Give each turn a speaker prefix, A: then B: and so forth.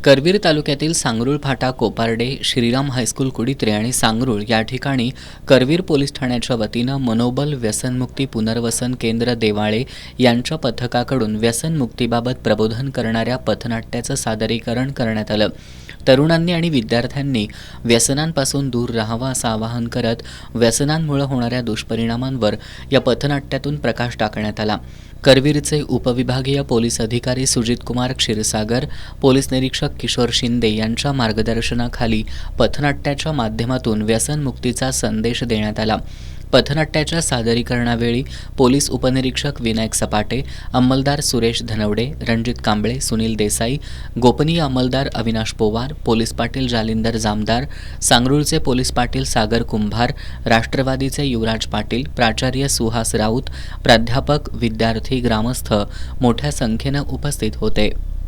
A: करवीर तालुक्यातील सांगरूळ फाटा, कोपार्डे, श्रीराम हायस्कूल कुडित्रे आणि सांगरूळ या ठिकाणी करवीर पोलीस ठाण्याच्या वतीनं मनोबल व्यसनमुक्ती पुनर्वसन केंद्र देवाळे यांच्या पथकाकडून व्यसनमुक्तीबाबत प्रबोधन करणाऱ्या पथनाट्याचं सादरीकरण करण्यात आलं। तरुणांनी आणि विद्यार्थ्यांनी व्यसनांपासून दूर राहावं असं आवाहन करत व्यसनांमुळे होणाऱ्या दुष्परिणामांवर या पथनाट्यातून प्रकाश टाकण्यात आला। करवीरचे उपविभागीय पोलीस अधिकारी सुजित कुमार क्षीरसागर, पोलीस निरीक्षक किशोर शिंदे यांच्या मार्गदर्शनाखाली पथनाट्याच्या माध्यमातून व्यसनमुक्तीचा संदेश देण्यात आला। पथनाट्याच्या सादरीकरणावेळी पोलीस उपनिरीक्षक विनायक सपाटे, अंमलदार सुरेश धनवडे, रणजित कांबळे, सुनील देसाई, गोपनीय अंमलदार अविनाश पोवार, पोलीस पाटील जालिंदर जामदार, सांगरूळचे पोलीस पाटील सागर कुंभार, राष्ट्रवादीचे युवराज पाटील, प्राचार्य सुहास राऊत, प्राध्यापक, विद्यार्थी, ग्रामस्थ मोठ्या संख्येनं उपस्थित होते।